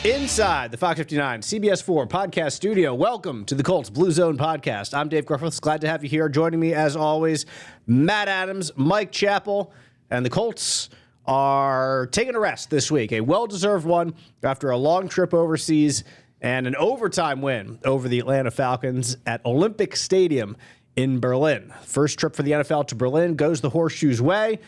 Inside the Fox 59 CBS 4 podcast studio, welcome to the Colts Blue Zone podcast. I'm Dave Griffiths. Glad to have you here. Joining me, as always, Matt Adams, Mike Chappell, and the Colts are taking a rest this week. A well-deserved one after a long trip overseas and an overtime win over the Atlanta Falcons at Olympic Stadium in Berlin. First trip for the NFL to Berlin goes the Horseshoe's way.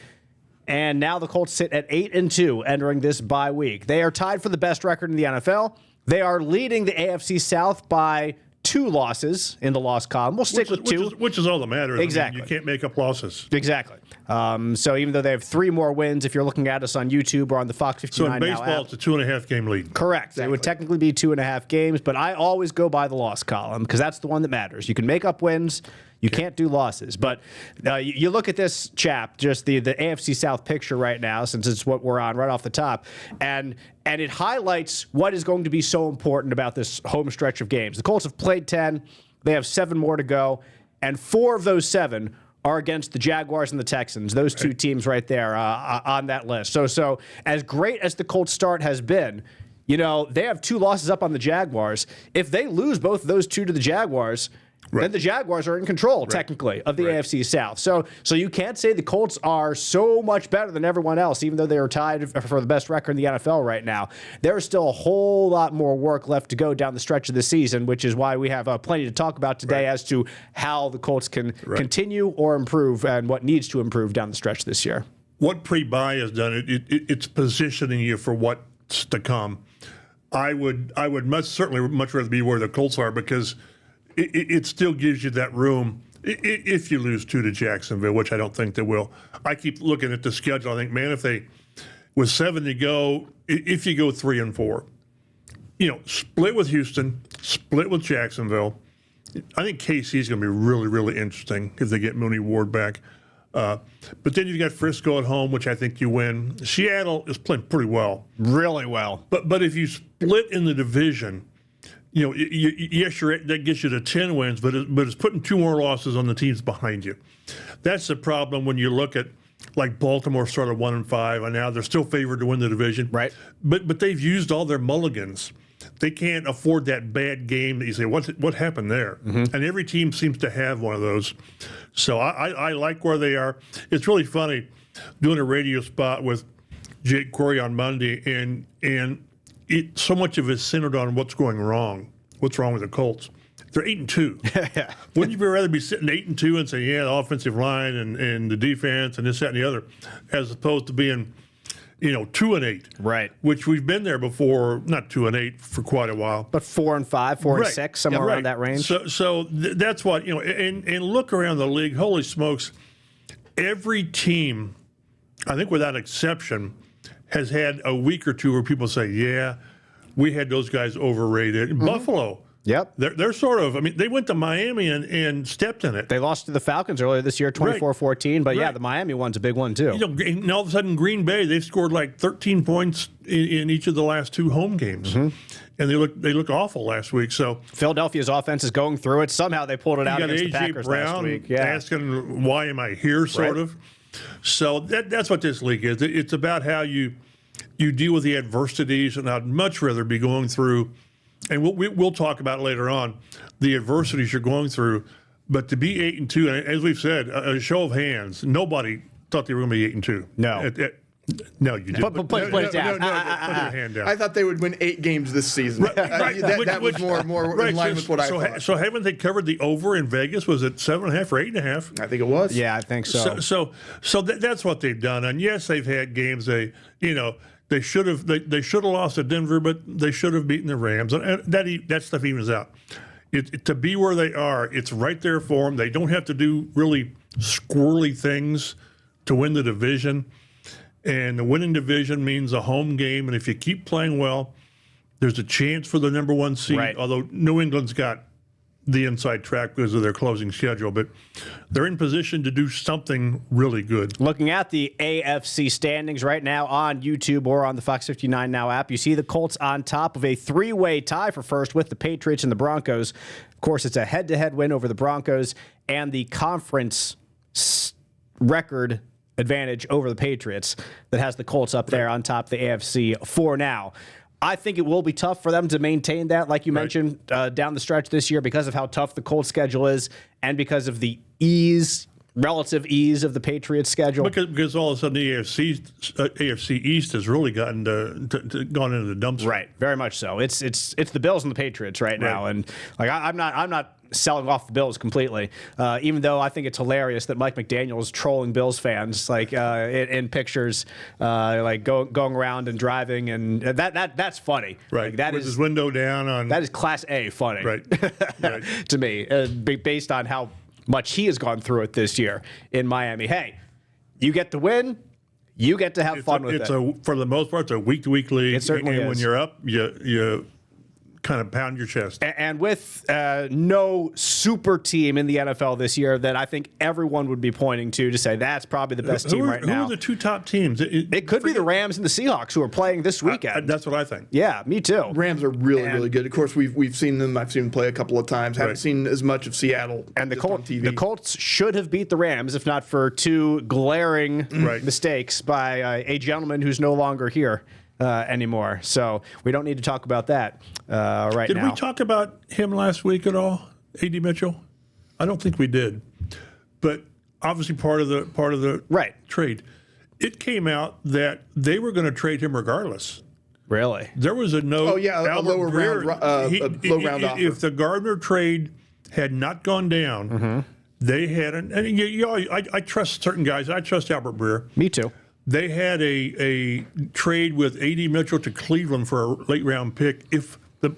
And now the Colts sit at 8-2 entering this bye week. They are tied for the best record in the NFL. They are leading the AFC South by 2 losses in the loss column. We'll stick with 2. Which is all that matters. Exactly. I mean, you can't make up losses. Exactly. So even though they have 3 more wins, if you're looking at us on YouTube or on the Fox 59 So in baseball, it's a 2.5 game lead. Correct. Exactly. It would technically be 2.5 games, but I always go by the loss column because that's the one that matters. You can make up wins. You can't do losses. But you look at this, chap, just the AFC South picture right now, since it's what we're on right off the top, and it highlights what is going to be so important about this home stretch of games. The Colts have played 10. They have 7 more to go, and 4 of those 7 are against the Jaguars and the Texans, those 2 teams right there on that list. So as great as the Colts start has been, you know, they have 2 losses up on the Jaguars. If they lose both of those 2 to the Jaguars, then the Jaguars are in control, technically, of the AFC South. So you can't say the Colts are so much better than everyone else, even though they are tied for the best record in the NFL right now. There's still a whole lot more work left to go down the stretch of the season, which is why we have plenty to talk about today as to how the Colts can continue or improve and what needs to improve down the stretch this year. What pre-buy has done, it's positioning you for what's to come. I would certainly much rather be where the Colts are because it still gives you that room if you lose 2 to Jacksonville, which I don't think they will. I keep looking at the schedule. I think, man, if they, with 7 to go, if you go 3-4, you know, split with Houston, split with Jacksonville. I think KC is going to be really, really interesting if they get Mooney Ward back. But then you've got Frisco at home, which I think you win. Seattle is playing pretty well. Really well. But if you split in the division, you know, that gets you to 10 wins, but it's putting 2 more losses on the teams behind you. That's the problem when you look at, like, Baltimore started 1-5, and now they're still favored to win the division. Right. But they've used all their mulligans. They can't afford that bad game that you say, what happened there? Mm-hmm. And every team seems to have one of those. So I like where they are. It's really funny doing a radio spot with Jake Quarry on Monday, and so much of it is centered on what's going wrong. What's wrong with the Colts? They're 8-2. Wouldn't you rather be sitting 8-2 and say, yeah, the offensive line and the defense and this, that, and the other, as opposed to being, you know, 2-8. Right. Which we've been there before, not 2-8 for quite a while. But 4-5, 4-6, somewhere around that range. So that's what, you know, and look around the league, holy smokes, every team, I think without exception, has had a week or 2 where people say, yeah, we had those guys overrated. Mm-hmm. Buffalo. Yep. They're sort of, I mean, they went to Miami and stepped in it. They lost to the Falcons earlier this year, 24-14. But, yeah, the Miami one's a big one, too. You know, and all of a sudden, Green Bay, they've scored like 13 points in each of the last 2 home games. Mm-hmm. And they look awful last week. So Philadelphia's offense is going through it. Somehow they pulled it out against the Packers last week. Yeah. Asking, why am I here, sort of. So that's what this league is. It's about how you deal with the adversities, and I'd much rather be going through, and we'll talk about it later on, the adversities you're going through. But to be 8-2, and as we've said, a show of hands, nobody thought they were going to be 8-2. No. No, you didn't. Put it down. Put your hand down. I thought they would win 8 games this season. That was more in line with what I thought. So haven't they covered the over in Vegas? Was it 7.5 or 8.5? I think it was. Yeah, I think so. So that's what they've done. And yes, they've had games. They should have lost to Denver, but they should have beaten the Rams. And that stuff evens out. To be where they are, it's right there for them. They don't have to do really squirrely things to win the division. And the winning division means a home game. And if you keep playing well, there's a chance for the number 1 seed. Right. Although New England's got the inside track because of their closing schedule. But they're in position to do something really good. Looking at the AFC standings right now on YouTube or on the Fox 59 Now app, you see the Colts on top of a 3-way tie for first with the Patriots and the Broncos. Of course, it's a head-to-head win over the Broncos and the conference record advantage over the Patriots that has the Colts up there on top of the AFC for now. I think it will be tough for them to maintain that, like you mentioned, down the stretch this year because of how tough the Colts schedule is and because of the relative ease of the Patriots schedule. Because all of a sudden the AFC East has really gone into the dumps. Right, very much so. It's the Bills and the Patriots right now, and like I'm not selling off the Bills completely. Even though I think it's hilarious that Mike McDaniel is trolling Bills fans like in pictures, like going around and driving, and that's funny. Right, like, that with is his window down on. That is class A funny. Right, to me, based on how much he has gone through it this year in Miami. Hey, you get the win. You get to have fun with it. For the most part, it's a week-to-week league. It certainly is. When you're up, you kind of pound your chest. And with no super team in the NFL this year that I think everyone would be pointing to say that's probably the best team right now. Who are the two top teams? It could be the Rams and the Seahawks who are playing this weekend. That's what I think. Yeah, me too. Rams are really good. Of course, we've seen them. I've seen them play a couple of times. Haven't seen as much of Seattle. And the Colts should have beat the Rams if not for two glaring mistakes by a gentleman who's no longer here anymore. So we don't need to talk about that right now. Did we talk about him last week at all, A.D. Mitchell? I don't think we did. But obviously part of the trade. It came out that they were going to trade him regardless. Really? There was a note. Oh, yeah, a low round offer. If the Gardner trade had not gone down, they had I trust certain guys. I trust Albert Breer. Me too. They had a trade with A.D. Mitchell to Cleveland for a late-round pick if the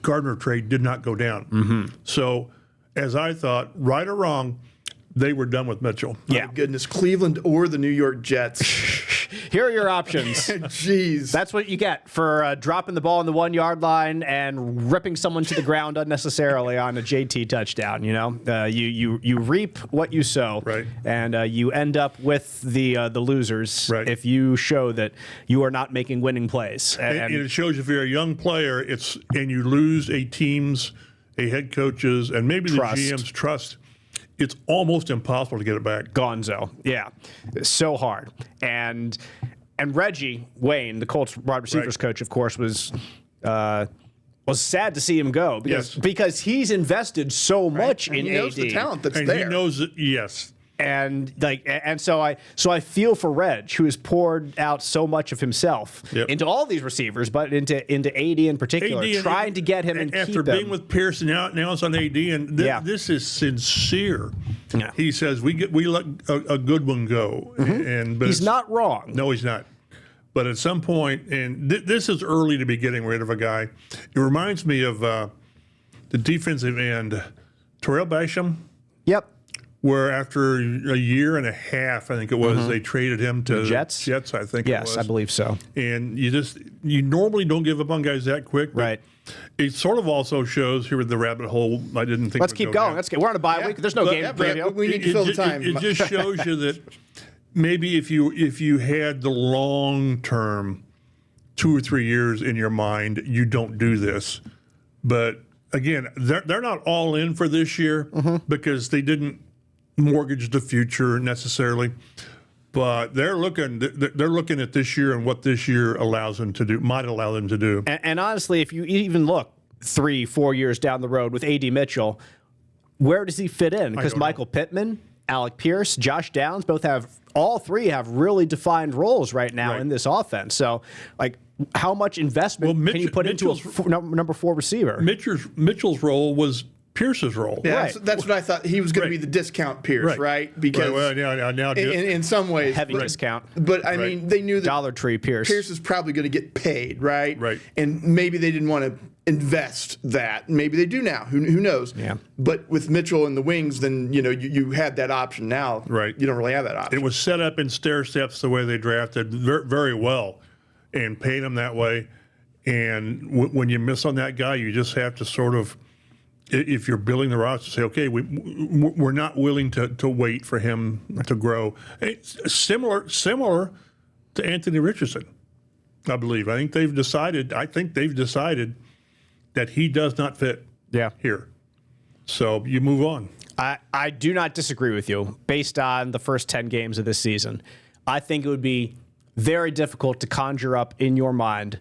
Gardner trade did not go down. So, as I thought, right or wrong, they were done with Mitchell. Yeah. My goodness, Cleveland or the New York Jets. Here are your options. Jeez. That's what you get for dropping the ball on the 1 yard line and ripping someone to the ground unnecessarily on a JT touchdown. You know, you reap what you sow, and you end up with the losers if you show that you are not making winning plays. And it shows if you're a young player, and you lose a head coach's, and maybe the GM's trust. It's almost impossible to get it back. Gonzo. Yeah. It's so hard. And Reggie Wayne, the Colts wide receivers coach, of course, was sad to see him go because he's invested so much in AD. He knows the talent that's and there. He knows it, yes. And so I feel for Reg, who has poured out so much of himself into all these receivers, but into AD in particular, trying to get him and keep him. After being with Pierce now it's on AD, and this is sincere. Yeah. He says we let a good one go, but he's not wrong. No, he's not. But at some point, and this is early to be getting rid of a guy. It reminds me of the defensive end, Terrell Basham. Yep. Where after a year and a half, I think it was, they traded him to the Jets. Jets, I think it was. Yes, I believe so. And you normally don't give up on guys that quick. Right. It sort of also shows here with the rabbit hole. I didn't think. Let's keep going. Let's get. We're on a bye week. There's no game preview. We need to fill the time. It just shows you that maybe if you had the long term, 2 or 3 years in your mind, you don't do this. But again, they're not all in for this year because they didn't mortgage the future necessarily, but they're looking at this year and what this year might allow them to do. And honestly, if you even look 3-4 years down the road with AD Mitchell, where does he fit in? Because Michael Pittman, Alec Pierce, Josh Downs all three have really defined roles right now in this offense. So, like, how much investment can you put into a number 4 receiver? Mitchell's role was Pierce's role. Yeah, that's what I thought. He was going to be the discount Pierce, right? Because now in some ways, heavy discount. But I mean, they knew that Dollar Tree Pierce is probably going to get paid, right? Right. And maybe they didn't want to invest that. Maybe they do now. Who knows? Yeah. But with Mitchell and the wings, then you had that option. Now, you don't really have that option. It was set up in stair steps the way they drafted very well, and paid him that way. And when you miss on that guy, you just have to sort of. If you're building the roster, say, okay, we're not willing to wait for him to grow. It's similar to Anthony Richardson, I believe. I think they've decided that he does not fit here. So you move on. I do not disagree with you based on the first 10 games of this season. I think it would be very difficult to conjure up in your mind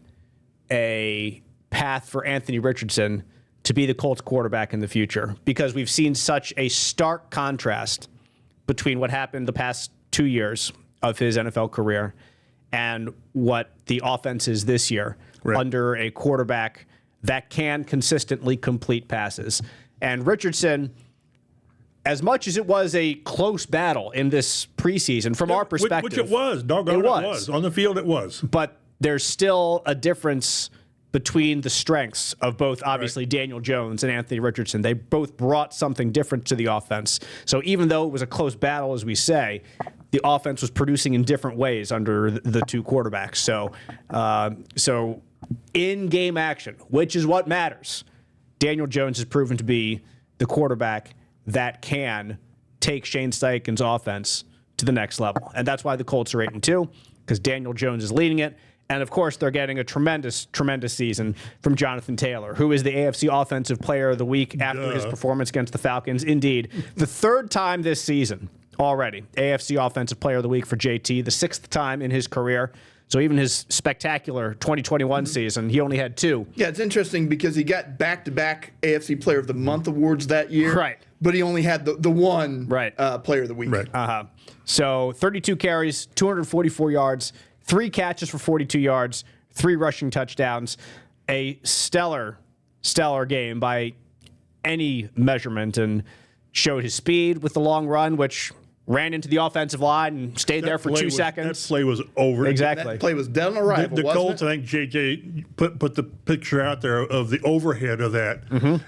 a path for Anthony Richardson to be the Colts quarterback in the future, because we've seen such a stark contrast between what happened the past 2 years of his NFL career and what the offense is this year under a quarterback that can consistently complete passes. And Richardson, as much as it was a close battle in this preseason, from our perspective, which it was, doggone it was. On the field it was. But there's still a difference between the strengths of both, obviously, Daniel Jones and Anthony Richardson. They both brought something different to the offense. So even though it was a close battle, as we say, the offense was producing in different ways under the two quarterbacks. So in-game action, which is what matters, Daniel Jones has proven to be the quarterback that can take Shane Steichen's offense to the next level. And that's why the Colts are 8-2, because Daniel Jones is leading it. And, of course, they're getting a tremendous, tremendous season from Jonathan Taylor, who is the AFC Offensive Player of the Week after his performance against the Falcons. Indeed, the third time this season already, AFC Offensive Player of the Week for JT, the sixth time in his career. So even his spectacular 2021 season, he only had 2. Yeah, it's interesting because he got back-to-back AFC Player of the Month awards that year. Right. But he only had the one Player of the Week. Right. So 32 carries, 244 yards, 3 catches for 42 yards, 3 rushing touchdowns. A stellar game by any measurement, and showed his speed with the long run, which ran into the offensive line and stayed there for 2 seconds. That play was over. Exactly. That play was dead on arrival, The wasn't Colts, it? I think JJ put the picture out there of the overhead of that, and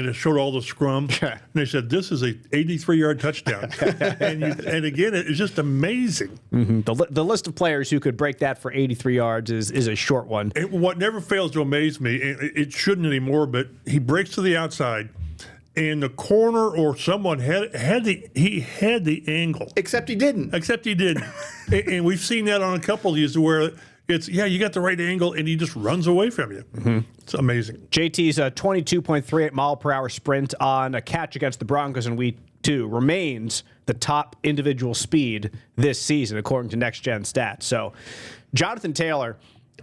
it showed all the scrum. And they said, this is a 83-yard touchdown. and again, it's just amazing. The list of players who could break that for 83 yards is a short one. What never fails to amaze me, and it shouldn't anymore, but he breaks to the outside, and the corner or someone had the angle. Except he didn't. And we've seen that on a couple of these where it's, you got the right angle, and he just runs away from you. It's amazing. JT's 22.38 mile per hour sprint on a catch against the Broncos in week 2 remains the top individual speed this season, according to Next Gen Stats. So Jonathan Taylor,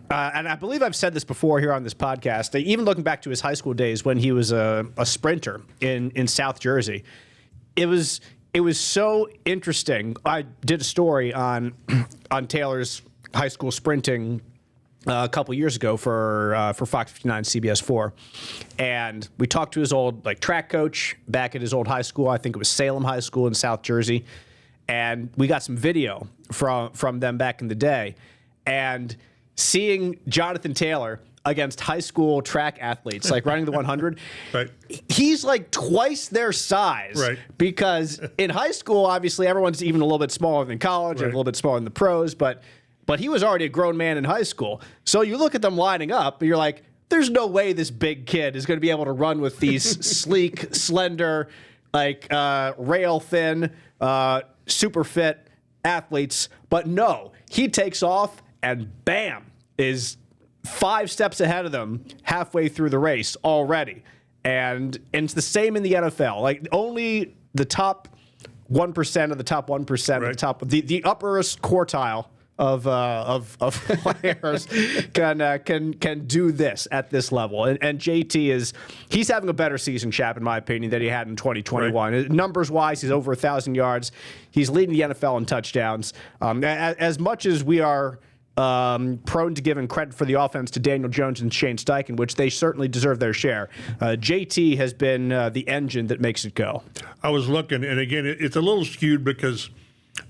and I believe I've said this before here on this podcast, even looking back to his high school days when he was a sprinter in South Jersey, it was so interesting. I did a story on Taylor's high school sprinting a couple years ago for Fox 59 CBS 4, and we talked to his old track coach back at his old high school. I think it was Salem High School in South Jersey, and we got some video from them back in the day, and seeing Jonathan Taylor against high school track athletes, running the 100, Right. he's twice their size. Right. Because in high school, obviously, everyone's even a little bit smaller than college, and a little bit smaller than the pros, but he was already a grown man in high school. So you look at them lining up, and you're like, there's no way this big kid is going to be able to run with these sleek, slender, rail thin, super fit athletes. But no, he takes off, and bam, is 5 steps ahead of them halfway through the race already. And it's the same in the NFL. Only the top 1% of the top 1% of the upperest quartile of players can do this at this level. And JT he's having a better season, Chap, in my opinion, than he had in 2021. Right. Numbers wise, he's over 1,000 yards. He's leading the NFL in touchdowns. As much as we are prone to giving credit for the offense to Daniel Jones and Shane Steichen, which they certainly deserve their share, JT has been the engine that makes it go. I was looking, and again, it's a little skewed because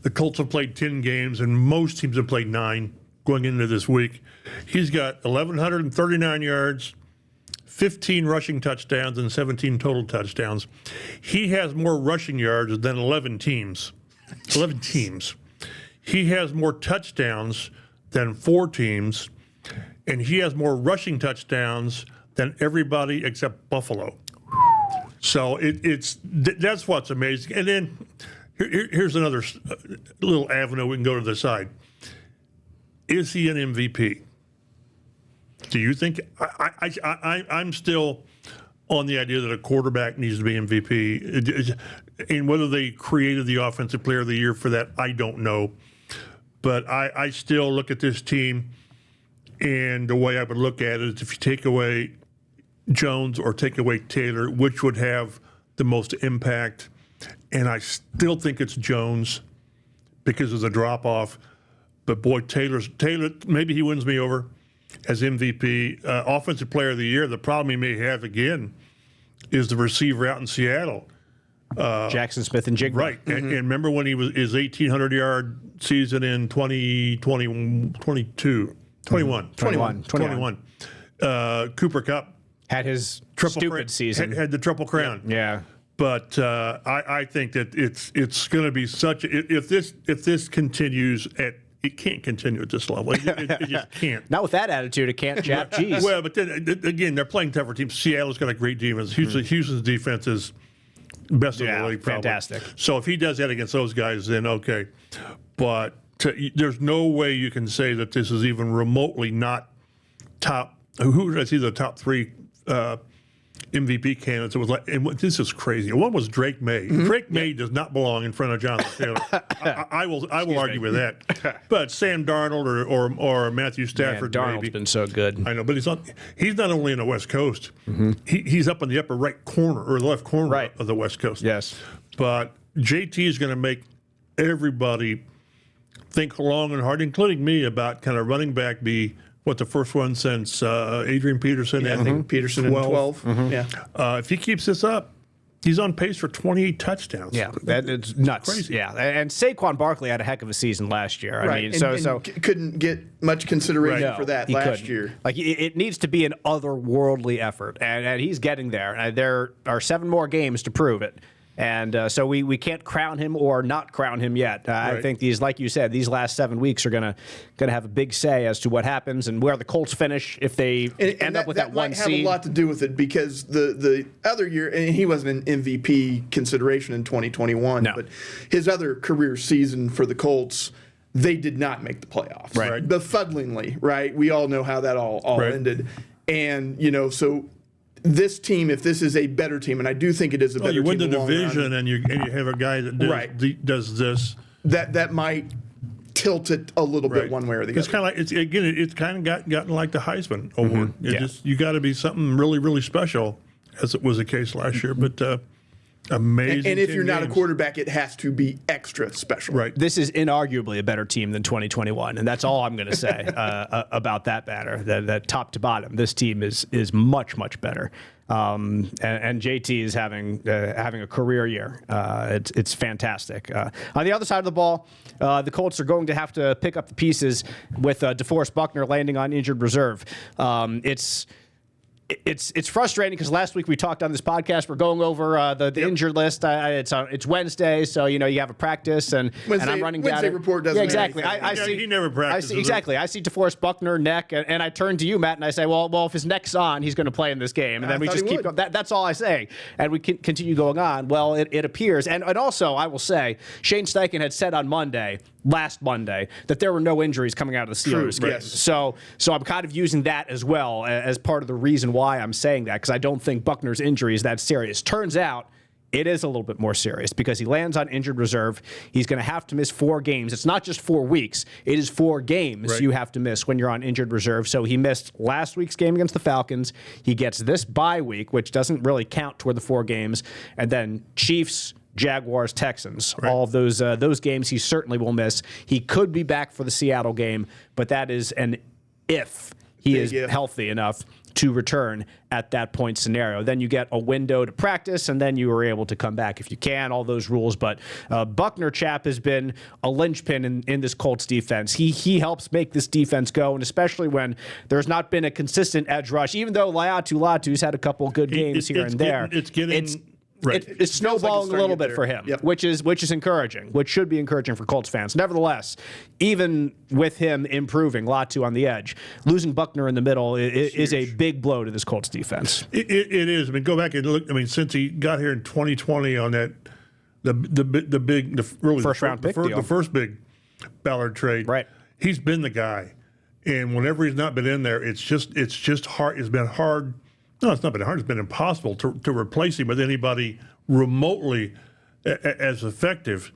the Colts have played 10 games, and most teams have played 9 going into this week. He's got 1,139 yards, 15 rushing touchdowns, and 17 total touchdowns. He has more rushing yards than 11 teams. 11 teams. He has more touchdowns than 4 teams, and he has more rushing touchdowns than everybody except Buffalo. So that's what's amazing. And then here's another little avenue we can go to the side. Is he an MVP? Do you think? I'm still on the idea that a quarterback needs to be MVP. And whether they created the Offensive Player of the Year for that, I don't know. But I still look at this team, And the way I would look at it is if you take away Jones or take away Taylor, which would have the most impact? And I still think it's Jones because of the drop-off. But, boy, Taylor, maybe he wins me over as MVP. Offensive Player of the Year, the problem he may have, again, is the receiver out in Seattle. Jackson Smith and Jigba. Right. And remember when he was his 1,800-yard season in 2021. Cooper Kupp Had his triple stupid season. had the Triple Crown. Yeah. But I think that it's going to be such if this continues at it can't continue at this level. It just can't. Not with that attitude, it can't jab cheese. Well, but then again, they're playing tougher teams. Seattle's got a great defense. Houston's defense is best of the league, probably. Fantastic. So if he does that against those guys, then okay. But there's no way you can say that this is even remotely not top. Who did I see the top three MVP candidates? It was like, and this is crazy. One was Drake May. Drake May does not belong in front of Jonathan Taylor. I will argue with that. But Sam Darnold or Matthew Stafford, Darnold's maybe. been so good. I know, but he's not only in the West Coast. He's up in the upper right corner or the left corner of the West Coast. Yes. But JT is going to make everybody think long and hard, including me, about kind of running back be the first one since Adrian Peterson. Yeah, I think Peterson in 12. Yeah. If he keeps this up, he's on pace for 28 touchdowns. Yeah, it's nuts. Crazy. Yeah, and Saquon Barkley had a heck of a season last year. I mean, and couldn't get much consideration for that last year. Like it needs to be an otherworldly effort, and he's getting there. There are 7 more games to prove it. And so we can't crown him or not crown him yet. I think these, like you said, these last 7 weeks are gonna have a big say as to what happens and where the Colts finish if they end up with that one seed. That might have a lot to do with it because the other year, and he wasn't an MVP consideration in 2021, but his other career season for the Colts, they did not make the playoffs. Right. Befuddlingly, right? We all know how that all ended. And, so this team, if this is a better team, and I do think it is a better team. You win the division and you have a guy that does this. That might tilt it a little bit one way or the other. It's kind of like it's kind of gotten like the Heisman Award. You got to be something really, really special, as it was the case last year. But amazing. And if you're not a quarterback, it has to be extra special. Right. This is inarguably a better team than 2021, and that's all I'm going to say about that matter. That top to bottom, this team is much, much better. And JT is having a career year. It's fantastic. On the other side of the ball, the Colts are going to have to pick up the pieces with DeForest Buckner landing on injured reserve. It's frustrating because last week we talked on this podcast. We're going over the injured list. It's Wednesday, so you have a practice and I'm running down. Wednesday report doesn't. Yeah, exactly. I see. He never practices. I see DeForest Buckner neck, and I turn to you, Matt, and I say, well, if his neck's on, he's going to play in this game, and then we just keep going. That's all I say, and we continue going on. Well, it appears, and also I will say, Shane Steichen had said on last Monday, that there were no injuries coming out of the Steelers game. Yes. So I'm kind of using that as well as part of the reason why I'm saying that, because I don't think Buckner's injury is that serious. Turns out it is a little bit more serious because he lands on injured reserve. He's going to have to miss 4 games. It's not just 4 weeks. It is 4 games you have to miss when you're on injured reserve. So he missed last week's game against the Falcons. He gets this bye week, which doesn't really count toward the 4 games. And then Chiefs, Jaguars, Texans, all of those games he certainly will miss. He could be back for the Seattle game, but that is an if he is healthy enough to return at that point scenario. Then you get a window to practice, and then you are able to come back if you can, all those rules. But Buckner Chap has been a linchpin in this Colts defense. He helps make this defense go, and especially when there's not been a consistent edge rush, even though Latu's had a couple good games here and there. It's snowballing a little bit for him, which is encouraging, which should be encouraging for Colts fans. Nevertheless, even with him improving, Latu on the edge, losing Buckner in the middle is a big blow to this Colts defense. It is. I mean, go back and look. I mean, since he got here in 2020 on that the first round pick deal, the first big Ballard trade, he's been the guy. And whenever he's not been in there, it's just hard. It's been hard. No, it's not been hard. It's been impossible to replace him with anybody remotely as effective.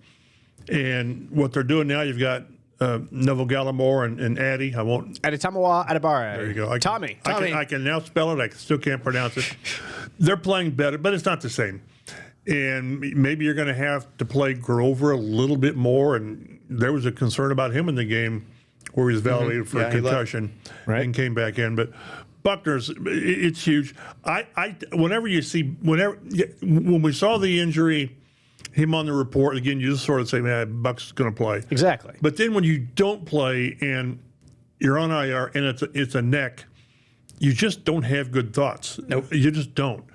And what they're doing now, you've got Neville Gallimore and Addy. I won't. Adetamawa Adebare. There you go. Tommy. I can now spell it. I still can't pronounce it. They're playing better, but it's not the same. And maybe you're going to have to play Grover a little bit more. And there was a concern about him in the game where he was validated for a concussion and came back in. But Buckner's, it's huge. When we saw the injury, him on the report, again, you just sort of say, man, Buck's going to play. Exactly. But then when you don't play and you're on IR and it's a neck, you just don't have good thoughts. Nope. You just don't.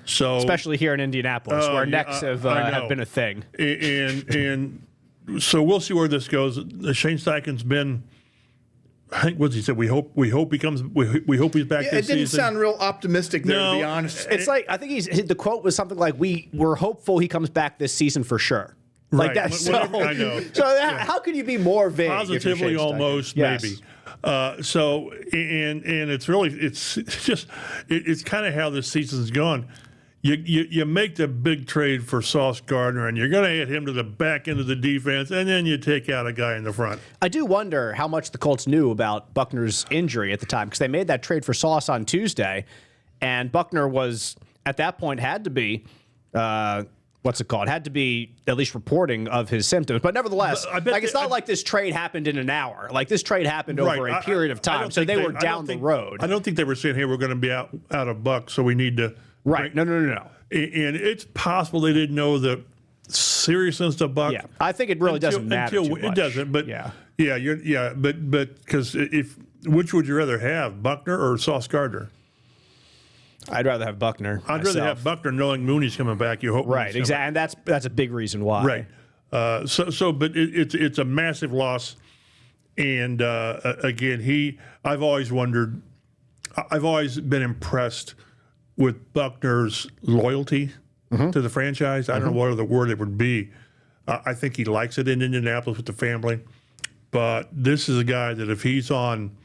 So especially here in Indianapolis, where necks have been a thing. And so we'll see where this goes. Shane Steichen's been, I think, what he said, we hope he hope he's back this season. It didn't sound real optimistic there, to be honest. It's like, I think the quote was something like, we're hopeful he comes back this season for sure. Like that. So, I know. So how can you be more vague? Positively, almost, yes. maybe. So it's really, it's kind of how this season's gone. You make the big trade for Sauce Gardner, and you're going to add him to the back end of the defense, and then you take out a guy in the front. I do wonder how much the Colts knew about Buckner's injury at the time, because they made that trade for Sauce on Tuesday, and Buckner was, at that point, had to be, had to be at least reporting of his symptoms. But nevertheless, it's not like this trade happened in an hour. Like, this trade happened over a period of time, so they were down the road. I don't think they were saying, hey, we're going to be out of Buck, so we need to... Right. No. And it's possible they didn't know the seriousness of Buck. Yeah. I think it really doesn't matter too much. It doesn't, but but because which would you rather have, Buckner or Sauce Gardner? I'd rather have Buckner. I'd rather have Buckner, knowing Mooney's coming back. You hope. Right. Exactly. And that's a big reason why. Right. But it's a massive loss, and again, I've always been impressed with Buckner's loyalty to the franchise. I don't know what other word it would be. I think he likes it in Indianapolis with the family. But this is a guy that if he's on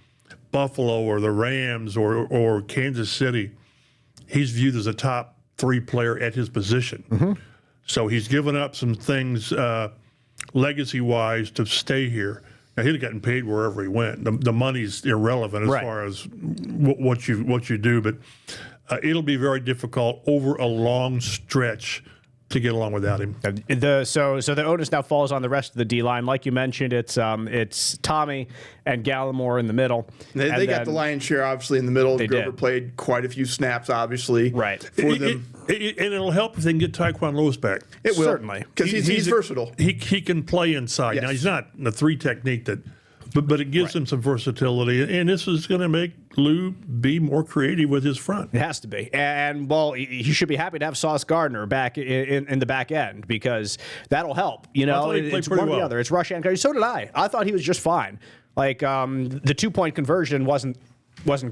Buffalo or the Rams or Kansas City, he's viewed as a top 3 player at his position. So he's given up some things legacy-wise to stay here. Now, he'd have gotten paid wherever he went. The money's irrelevant as far as what you do, but it'll be very difficult over a long stretch to get along without him. So the onus now falls on the rest of the D-line. Like you mentioned, it's Tommy and Gallimore in the middle. They got the lion's share, obviously, in the middle. Grover played quite a few snaps, obviously, for them. And it'll help if they can get Tyquan Lewis back. It will. Certainly. Because he's versatile. He can play inside. Yes. Now, he's not the 3 technique that... But it gives him some versatility, and this is going to make Lou be more creative with his front. It has to be. And, well, he should be happy to have Sauce Gardner back in the back end, because that'll help. You know, it's one or the other. It's rush and coverage. So did I. I thought he was just fine. Like, the 2-point conversion wasn't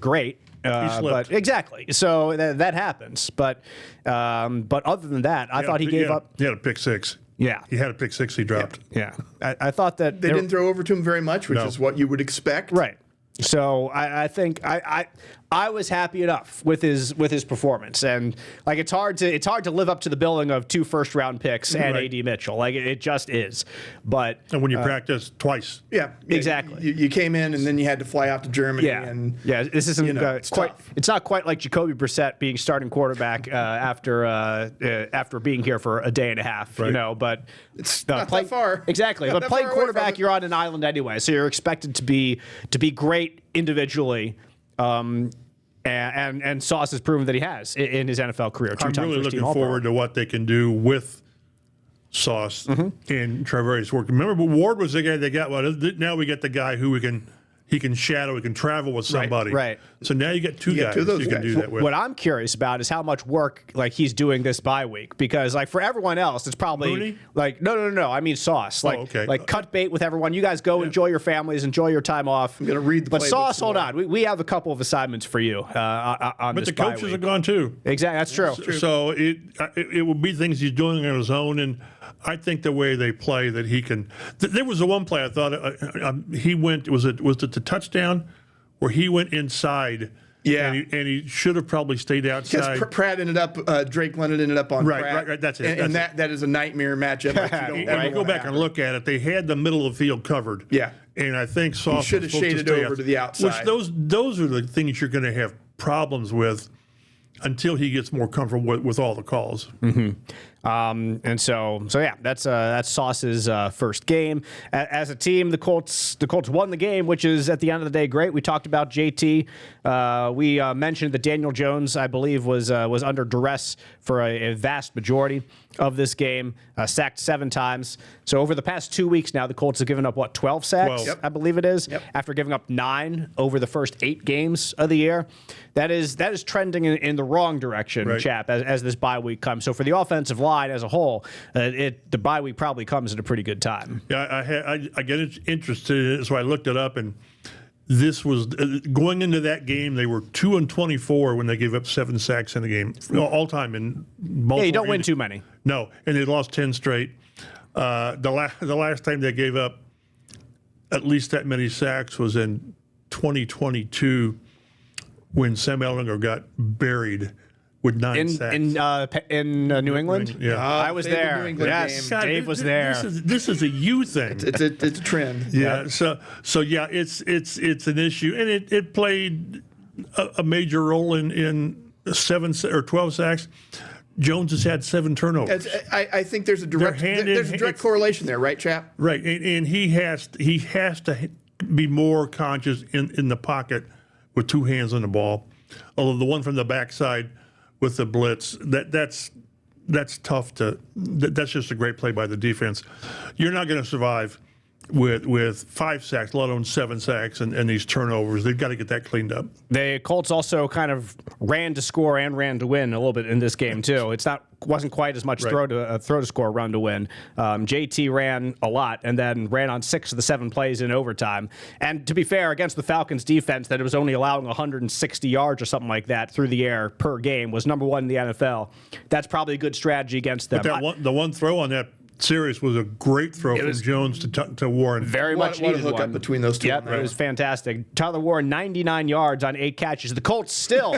great. But exactly. So that happens. But other than that, I thought he gave up. He had a pick 6. Yeah. He had a pick 6 he dropped. Yeah. I thought that... They didn't throw over to him very much, which is what you would expect. Right. So I think I was happy enough with his performance, and like it's hard to live up to the billing of 2 first-round picks and A.D. Mitchell. Like it just is. But and when you practice twice, exactly. You came in and then you had to fly out to Germany. This isn't quite. It's not quite like Jacoby Brissett being starting quarterback after being here for a day and a half. Right. You know, but it's not that far. Exactly. But playing quarterback, you're on an island anyway, so you're expected to be great individually, and Sauce has proven that he has in his NFL career. I'm really looking forward to what they can do with Sauce and Travarius Ward. Remember, Ward was the guy they got. Well, now we get the guy who he can shadow, he can travel with somebody. Right. So now you get two guys you can do that with. What I'm curious about is how much work he's doing this bye week, because for everyone else it's probably Mooney? No. I mean Sauce. Cut bait with everyone. You guys go enjoy your families, enjoy your time off. I'm gonna read the But Sauce, hold on. We have a couple of assignments for you on but this the coaches bye week. are gone too. Exactly, that's true. So it will be things he's doing on his own, and I think the way they play that he can. There was the one play I thought he went. Was it the touchdown where he went inside? Yeah, and he should have probably stayed outside. Because Pratt ended up, Drake London ended up on Pratt. Right. That's it. That is a nightmare matchup. And you go back and look at it. They had the middle of the field covered. Yeah. And I think Sauce should have shaded over to the outside. Which those are the things you're going to have problems with until he gets more comfortable with all the calls. Mm-hmm. And so yeah, that's Sauce's first game as a team. The Colts won the game, which is at the end of the day great. We talked about JT. We mentioned that Daniel Jones, I believe, was under duress for a vast majority of this game, sacked 7 times. So over the past 2 weeks now, the Colts have given up 12 sacks, 12. I believe it is, after giving up 9 over the first 8 games of the year. That is trending in the wrong direction, right, Chap, as this bye week comes. So for the offensive line as a whole, the bye week probably comes at a pretty good time. Yeah, I get interested in it, so I looked it up, and this was going into that game. They were 2-24 when they gave up 7 sacks in the game, all time in multiple. Yeah, you don't win too many. No, and they lost 10 straight. The last time they gave up at least that many sacks was in 2022 when Sam Ellinger got buried with 9 sacks. In New England? Yeah. I was there. Yes, game. Dave was there. This is a you thing. It's a trend. Yeah. So yeah, it's an issue, and it played a major role in 7 or 12 sacks. Jones has had 7 turnovers. I think there's a direct correlation there, right, Chap? Right, and he has to be more conscious in the pocket with 2 hands on the ball. Although the one from the backside with the blitz, that's tough to. That's just a great play by the defense. You're not going to survive with 5 sacks, let alone 7 sacks, and these turnovers. They've got to get that cleaned up. The Colts also kind of ran to score and ran to win a little bit in this game too. Wasn't quite as much throw to score, run to win. JT ran a lot and then ran on 6 of the 7 plays in overtime. And to be fair, against the Falcons defense that it was only allowing 160 yards or something like that through the air per game was number 1 in the NFL. That's probably a good strategy against them. But the one throw on that series was a great throw from Jones to Warren. Very much What a needed hookup one between those two. Yep, it was fantastic. Tyler Warren, 99 yards on 8 catches. The Colts still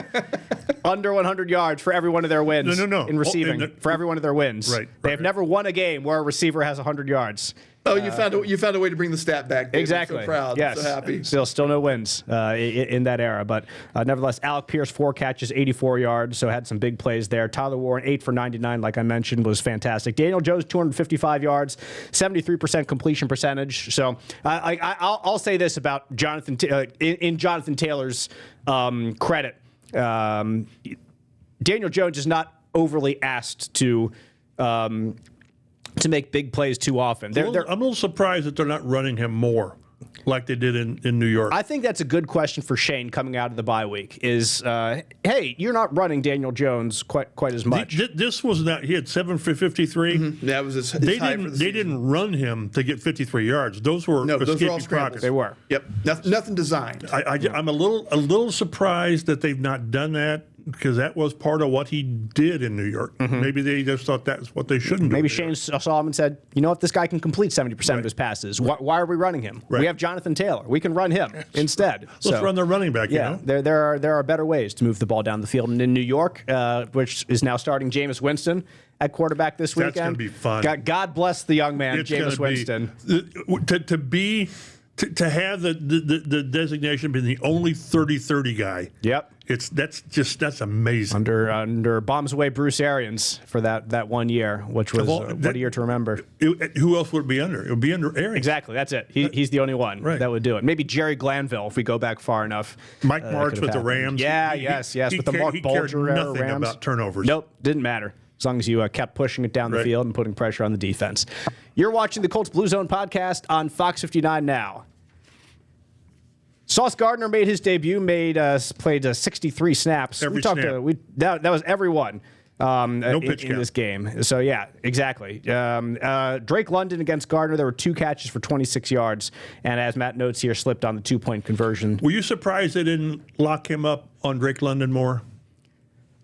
under 100 yards for every one of their wins in receiving. For every one of their wins. Right. They have never won a game where a receiver has 100 yards. Oh, you found a way to bring the stat back, Dave. Exactly. I'm so proud. Yes. I'm so happy. Still no wins in that era. But nevertheless, Alec Pierce, 4 catches, 84 yards, so had some big plays there. Tyler Warren, 8 for 99, like I mentioned, was fantastic. Daniel Jones, 255 yards, 73% completion percentage. So I'll say this about Jonathan in Jonathan Taylor's credit. Daniel Jones is not overly asked to make big plays too often. I'm a little surprised that they're not running him more like they did in New York. I think that's a good question for Shane coming out of the bye week is, hey, you're not running Daniel Jones quite as much. This was not – he had 7 for 53. Mm-hmm. That was his high for the They didn't run him to get 53 yards. Those were escaping pockets. They were. Yep. Nothing designed. I'm a little surprised that they've not done that, because that was part of what he did in New York. Mm-hmm. Maybe they just thought that's what they shouldn't do. Maybe Shane saw him and said, you know what, this guy can complete 70% of his passes. Why are we running him? Right. We have Jonathan Taylor. We can run him instead. Let's run the running back, yeah, you know? There are better ways to move the ball down the field. And in New York, which is now starting Jameis Winston at quarterback this weekend. That's going to be fun. God bless the young man, Jameis Winston. To have the designation being the only 30-30 guy. Yep. That's amazing. Under bombs away Bruce Arians for that 1 year, which was what a year to remember. Who else would it be under? It would be under Arians. Exactly, that's it. He's the only one that would do it. Maybe Jerry Glanville if we go back far enough. Mike Martz with the Rams. Yeah, yes, with the Mark Bulger era Rams. Nothing about turnovers. Nope, didn't matter. As long as you kept pushing it down the field and putting pressure on the defense. You're watching the Colts Blue Zone podcast on Fox 59 now. Sauce Gardner made his debut, played 63 snaps. That was everyone no pitch in this game. So, yeah, exactly. Drake London against Gardner, there were 2 catches for 26 yards. And as Matt notes here, slipped on the 2-point conversion. Were you surprised they didn't lock him up on Drake London more?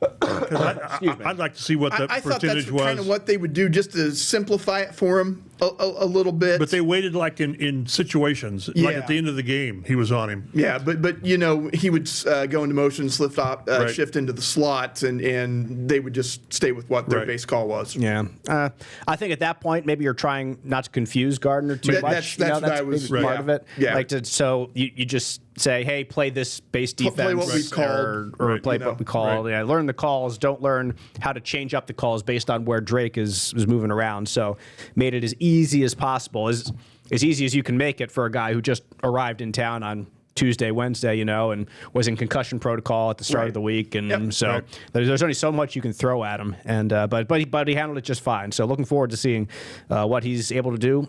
I'd like to see what the percentage was. I thought that's kind of what they would do just to simplify it for him. a little bit. But they waited like in situations, like at the end of the game, he was on him. Yeah, but he would go into motion, shift into the slot, and they would just stay with what their base call was. Yeah, I think at that point maybe you're trying not to confuse Gardner too much. That's what I was part of it. Yeah, so you just say, hey, play this base defense, play what we've called, or play what we call. Yeah, learn the calls. Don't learn how to change up the calls based on where Drake is moving around. So made it as easy as possible, as easy as you can make it for a guy who just arrived in town on Tuesday, Wednesday, and was in concussion protocol at the start of the week, and there's only so much you can throw at him, and but he handled it just fine. So looking forward to seeing what he's able to do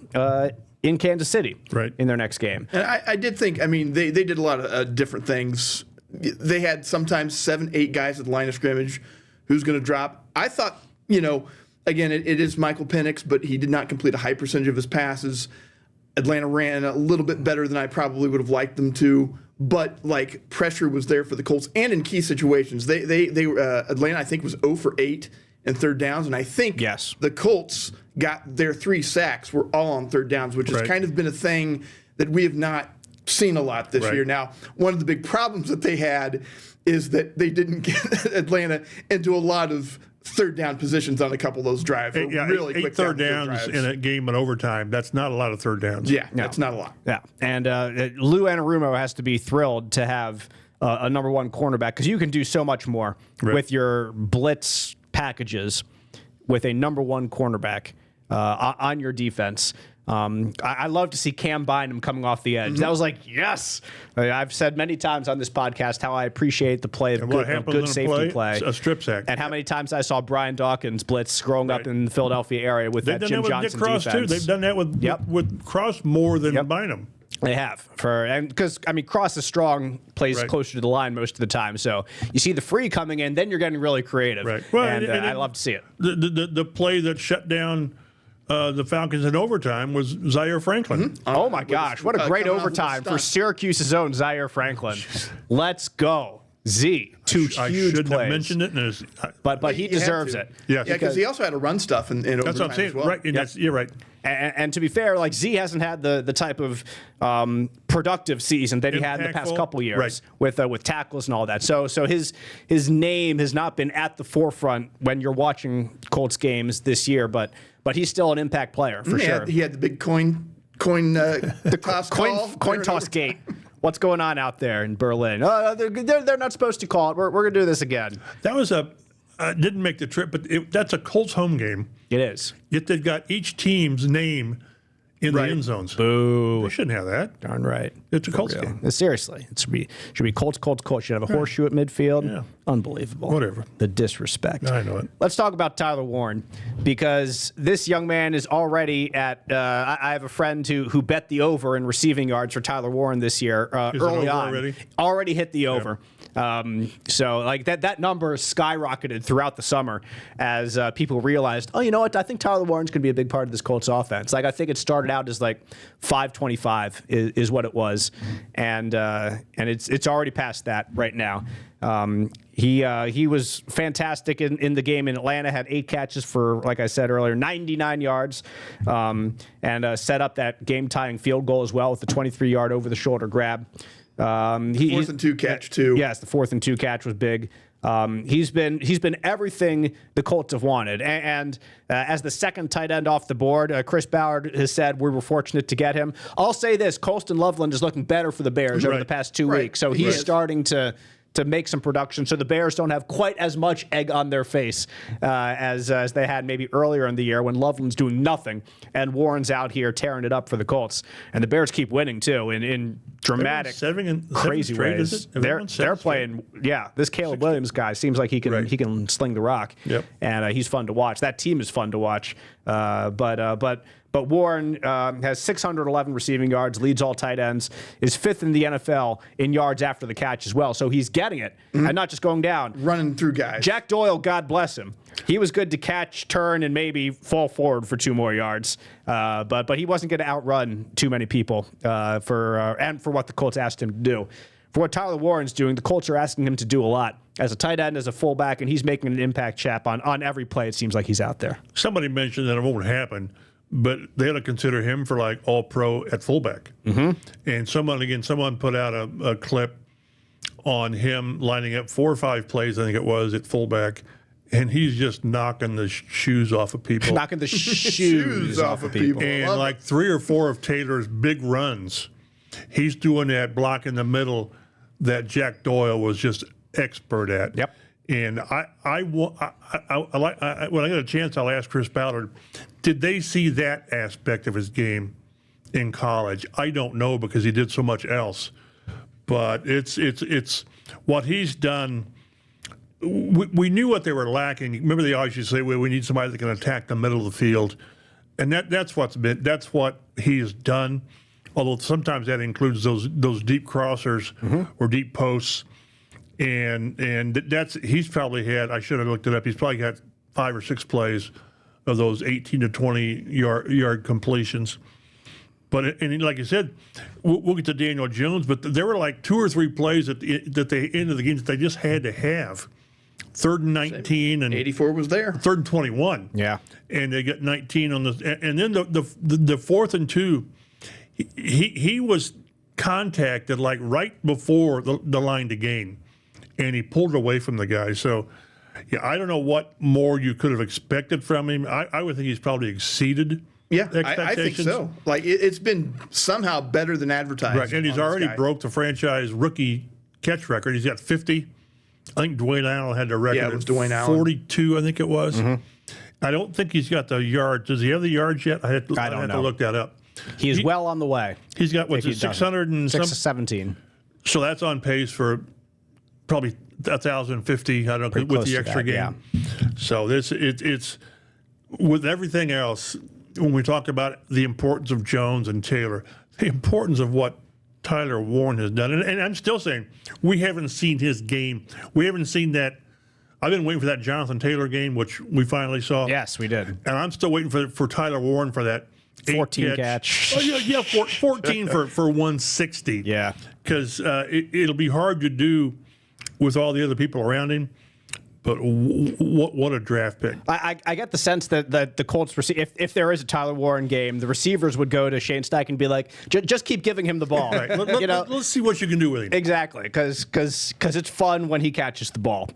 in Kansas City in their next game. And I did think, they did a lot of different things. They had sometimes 7-8 guys at the line of scrimmage. Who's going to drop? I thought, again, it is Michael Penix, but he did not complete a high percentage of his passes. Atlanta ran a little bit better than I probably would have liked them to, but pressure was there for the Colts, and in key situations, they Atlanta I think was 0 for 8 in third downs, and I think the Colts got their 3 sacks were all on third downs, which has kind of been a thing that we have not seen a lot this year. Now, one of the big problems that they had is that they didn't get Atlanta into a lot of third down positions on a couple of those drives. Really quick third downs in a game in overtime. That's not a lot of third downs. Yeah, that's not a lot. Yeah, and Lou Anarumo has to be thrilled to have a number one cornerback, because you can do so much more with your blitz packages with a number one cornerback on your defense. I love to see Cam Bynum coming off the edge. That was yes. I've said many times on this podcast how I appreciate the play of good safety play. A strip sack. And how many times I saw Brian Dawkins blitz growing up in the Philadelphia area with that Jim Johnson defense. Too. They've done that with Cross more than Bynum. They have, because Cross is strong, plays closer to the line most of the time. So you see the free coming in, then you're getting really creative. Right. Well, and I love to see it. The play that shut down the Falcons in overtime was Zaire Franklin. Oh my gosh, what a great overtime for Syracuse's own Zaire Franklin. Let's go. Z, two huge plays. I shouldn't have mentioned it. But he deserves it. Yes. Yeah, because he also had to run stuff in overtime. That's what I'm saying. As well. Right. You're right. And to be fair, Z hasn't had the type of productive season that he had in the past couple years with tackles and all that. So his name has not been at the forefront when you're watching Colts games this year, but he's still an impact player for sure. He had the big coin toss gate. What's going on out there in Berlin? They're not supposed to call it. We're going to do this again. That was didn't make the trip, but that's a Colts home game. It is. Yet they've got each team's name in the end zones. Boo. They shouldn't have that. Darn right. It's a Colts game. Seriously. It should be Colts. Should have a horseshoe at midfield. Yeah. Unbelievable. Whatever. The disrespect. I know it. Let's talk about Tyler Warren, because this young man is already at I have a friend who bet the over in receiving yards for Tyler Warren this year early on. Already hit the over. So that number skyrocketed throughout the summer as people realized, you know what? I think Tyler Warren's going to be a big part of this Colts offense. I think it started out as 525 is what it was, and it's already past that right now. He was fantastic in the game in Atlanta. Had 8 catches for, like I said earlier, 99 yards, and set up that game-tying field goal as well with the 23-yard over-the-shoulder grab. 4th and 2 catch too. Yes, the 4th and 2 catch was big. He's been everything the Colts have wanted, and as the second tight end off the board, Chris Ballard has said we were fortunate to get him. I'll say this: Colston Loveland is looking better for the Bears over the past 2 weeks, so he's starting to make some production, so the Bears don't have quite as much egg on their face as they had maybe earlier in the year when Loveland's doing nothing and Warren's out here tearing it up for the Colts. And the Bears keep winning too in dramatic, crazy ways. They're playing. Yeah, this Caleb Williams guy seems like he can sling the rock. Yep. And he's fun to watch. That team is fun to watch. But Warren has 611 receiving yards, leads all tight ends, is 5th in the NFL in yards after the catch as well. So he's getting it and not just going down. Running through guys. Jack Doyle, God bless him. He was good to catch, turn, and maybe fall forward for 2 more yards. But he wasn't going to outrun too many people for what the Colts asked him to do. For what Tyler Warren's doing, the Colts are asking him to do a lot. As a tight end, as a fullback, and he's making an impact chap on every play. It seems like he's out there. Somebody mentioned that it won't happen, but they had to consider him for like all pro at fullback. Mm-hmm. And someone put out a clip on him lining up 4 or 5 plays, I think it was, at fullback. And he's just knocking the shoes off of people. Knocking the shoes off of people. And like 3 or 4 of Taylor's big runs, he's doing that block in the middle that Jack Doyle was just expert at. Yep. And when I get a chance, I'll ask Chris Ballard, did they see that aspect of his game in college? I don't know because he did so much else. But it's what he's done. We knew what they were lacking. Remember, they always used to say, "Well, we need somebody that can attack the middle of the field," and that's what he's done. Although sometimes that includes those deep crossers or deep posts, and he's probably had. I should have looked it up. He's probably got 5 or 6 plays of those 18 to 20 yard completions. But and like you said, we'll get to Daniel Jones, but there were like 2 or 3 plays at the end of the game that they just had to have. 3rd and 19 and 84 was there. 3rd and 21. Yeah, and they got 19 on the and then the 4th and 2, he was contacted like right before the line to gain, and he pulled away from the guy. So yeah, I don't know what more you could have expected from him. I would think he's probably exceeded. Yeah, I think so. Like it's been somehow better than advertised. Right, and he's already broke the franchise rookie catch record. He's got 50. I think Dwayne Allen had the record. Yeah, it was Dwayne Allen. 42, I think it was. Mm-hmm. I don't think he's got the yards. Does he have the yards yet? I have to look that up. He's well on the way. He's got, what's it, 600 and 617. So that's on pace for probably 1,050, I don't know, with the extra game. Yeah. So it's with everything else, when we talk about the importance of Jones and Taylor, the importance of what Tyler Warren has done. And I'm still saying we haven't seen his game. We haven't seen that. I've been waiting for that Jonathan Taylor game, which we finally saw. Yes, we did. And I'm still waiting for Tyler Warren for that 14 catch. Oh, yeah, 14 for 160. Yeah. Because it'll be hard to do with all the other people around him. But what a draft pick. I get the sense that the Colts, if there is a Tyler Warren game, the receivers would go to Shane Steichen and be like, just keep giving him the ball. Right. Let's see what you can do with him. Exactly, because it's fun when he catches the ball.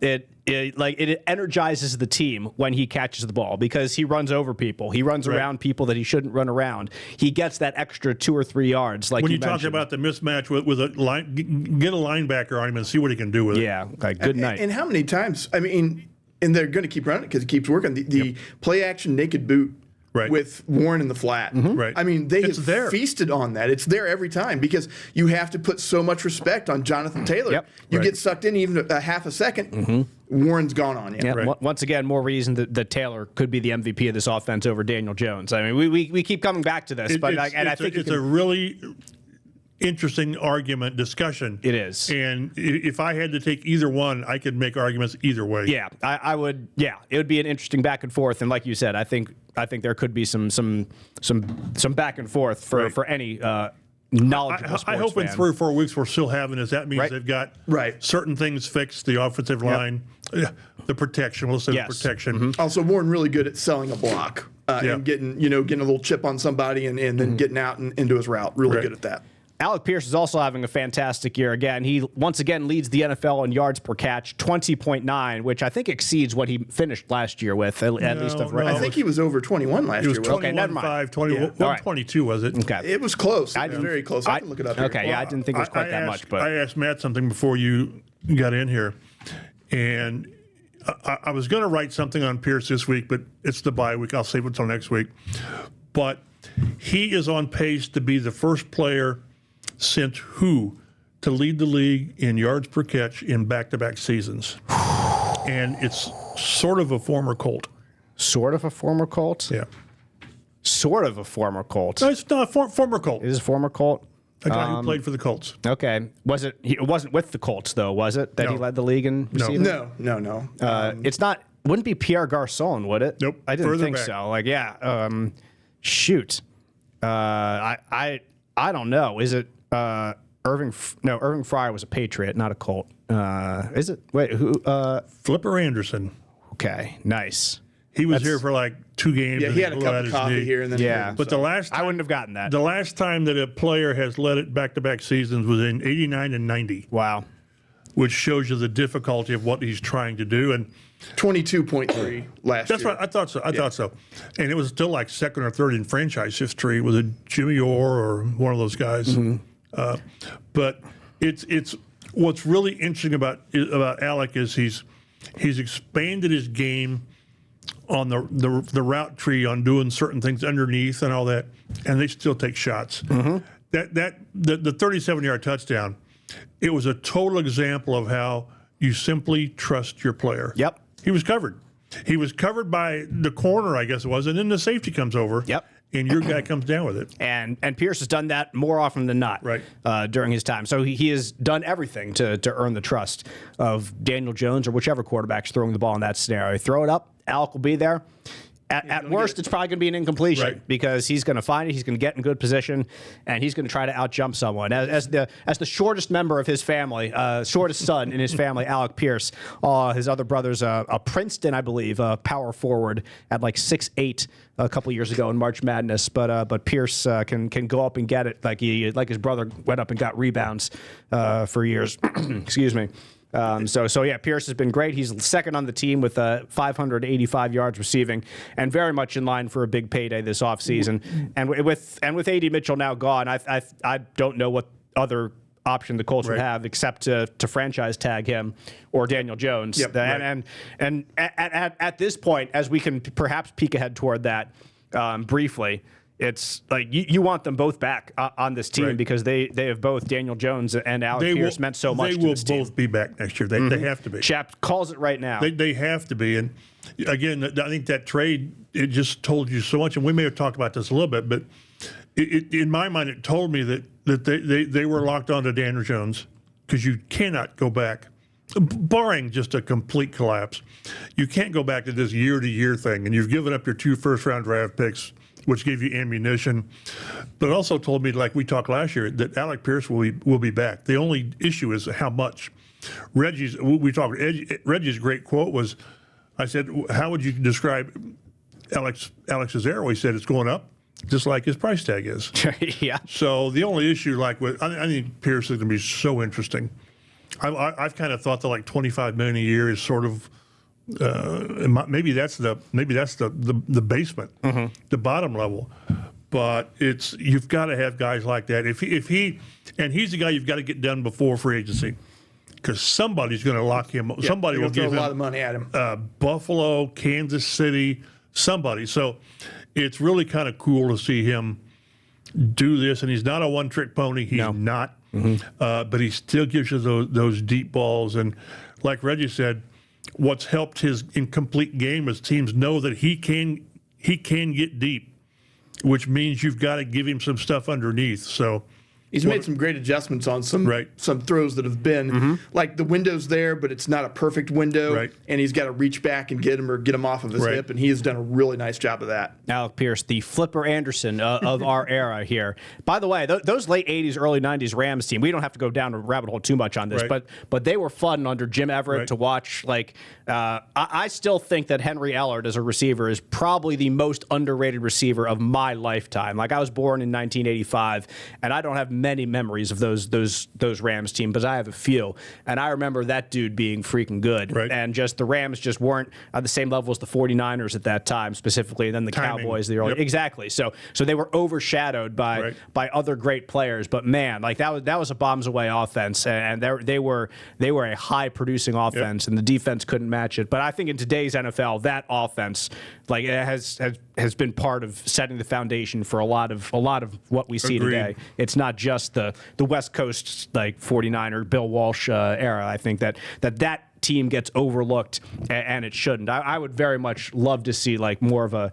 It energizes the team when he catches the ball because he runs over people. He runs around people that he shouldn't run around. He gets that extra 2 or 3 yards. Like when you mentioned. talk about the mismatch with a line, get a linebacker on him and see what he can do with it. Yeah, like good night. And how many times? I mean, and they're going to keep running it because it keeps working. The play action naked boot. Right. With Warren in the flat. Mm-hmm. Right. I mean, they have feasted on that. It's there every time because you have to put so much respect on Jonathan Taylor. Yep. You get sucked in even a half a second, Warren's gone on you. Yeah. Right. Once again, more reason that Taylor could be the MVP of this offense over Daniel Jones. I mean, we keep coming back to this, I think it's a really interesting discussion. It is. And if I had to take either one, I could make arguments either way. Yeah, I would. Yeah, it would be an interesting back and forth. And like you said, I think there could be some back and forth for any knowledgeable sports I hope fan. in 3 or 4 weeks we're still having this. That means they've got certain things fixed, the offensive line, the protection. We'll say the protection. Mm-hmm. Also, Warren really good at selling a block and getting a little chip on somebody and then getting out and into his route. Really good at that. Alec Pierce is also having a fantastic year again. He once again leads the NFL in yards per catch, 20.9, which I think exceeds what he finished last year with, at least. I think he was over 21 last year. Okay, never mind. 22, was it? Okay. It was close. It was very close. I can look it up here. Okay, I didn't think it was quite that much. But I asked Matt something before you got in here, and I was going to write something on Pierce this week, but it's the bye week. I'll save it until next week. But he is on pace to be the first player since who to lead the league in yards per catch in back-to-back seasons. And it's sort of a former Colt. Sort of a former Colt? Yeah. Sort of a former Colt. No, it's not a former Colt. It is a former Colt? A guy who played for the Colts. Okay. It wasn't with the Colts, though, was it? That he led the league in receiving? No. It's not, wouldn't be Pierre Garçon, would it? Nope. I didn't Further think back. so. Shoot. I don't know. Is it Irving Fryer was a Patriot, not a Colt. Is it? Wait, who? Flipper Anderson. Okay, nice. He was here for like 2 games. Yeah, and he had a blew cup out of his coffee knee. here and then. Yeah. But the last I wouldn't have gotten that. the last time that a player has led it back-to-back seasons was in 89 and 90, Wow. which shows you the difficulty of what he's trying to do. And 22.3 last that's year. right. I thought so. I thought so. And it was still like second or third in franchise history. Was it Jimmy Orr or one of those guys? But it's what's really interesting about Alec is he's expanded his game on the route tree, on doing certain things underneath and all that, and they still take shots. The 37-yard touchdown, it was a total example of how you simply trust your player. Yep. He was covered. He was covered by the corner, I guess it was, and then the safety comes over. Yep. And your guy comes down with it. And Pierce has done that more often than not during his time. So he has done everything to earn the trust of Daniel Jones or whichever quarterback's throwing the ball in that scenario. Throw it up, Alec will be there. At worst, it's probably going to be an incompletion because he's going to find it, he's going to get in good position, and he's going to try to outjump someone. As the shortest member of his family, shortest son in his family, Alec Pierce, his other brother's a Princeton, I believe, power forward at like 6'8" a couple years ago in March Madness. But Pierce can go up and get it like his brother went up and got rebounds for years. Excuse me. So yeah, Pierce has been great. He's second on the team with 585 yards receiving, and very much in line for a big payday this offseason. And with A.D. Mitchell now gone, I don't know what other option the Colts would have except to franchise tag him or Daniel Jones. Yep, And at this point, as we can perhaps peek ahead toward that briefly. It's like you want them both back on this team because they have both Daniel Jones and Alec Pierce meant so much to this team. They will both be back next year. They have to be. Chap calls it right now. They have to be. And again, I think that trade, it just told you so much. And we may have talked about this a little bit, but in my mind, it told me that they were locked onto Daniel Jones because you cannot go back, barring just a complete collapse. You can't go back to this year-to-year thing. And you've given up your 2 first-round draft picks, which gave you ammunition, but it also told me, like we talked last year, that Alec Pierce will be back. The only issue is how much. Reggie's great quote was, I said, how would you describe Alex's arrow? He said, it's going up, just like his price tag is. Yeah. So the only issue, I think Pierce is going to be so interesting. I've kind of thought that like $25 million a year is sort of, maybe that's the basement, the bottom level, but you've got to have guys like that. If he he's the guy you've got to get done before free agency, because somebody's going to lock him. Yeah, somebody will give a him lot of money at him. Buffalo, Kansas City, somebody. So it's really kind of cool to see him do this, and he's not a one-trick pony. He's not, but he still gives you those deep balls, and like Reggie said. What's helped his incomplete game is teams know that he can get deep, which means you've got to give him some stuff underneath. So he's made some great adjustments on some throws that have been like the window's there, but it's not a perfect window, and he's got to reach back and get him or get him off of his hip, and he has done a really nice job of that. Alec Pierce, the Flipper Anderson of our era here. By the way, those late 80s, early 90s Rams team, we don't have to go down a rabbit hole too much on this, but they were fun under Jim Everett to watch. Like I still think that Henry Ellard as a receiver is probably the most underrated receiver of my lifetime. Like I was born in 1985, and I don't have many memories of those Rams team, but I have a few. And I remember that dude being freaking good. And just the Rams just weren't at the same level as the 49ers at that time, specifically, and then the Cowboys the early. Exactly. So they were overshadowed by other great players. But man, like that was a bombs away offense, and they were a high producing offense, and the defense couldn't match it. But I think in today's NFL, that offense like it has been part of setting the foundation for a lot of what we see today. It's not just the West Coast like 49er Bill Walsh era. I think that team gets overlooked, and it shouldn't. I would very much love to see like more of a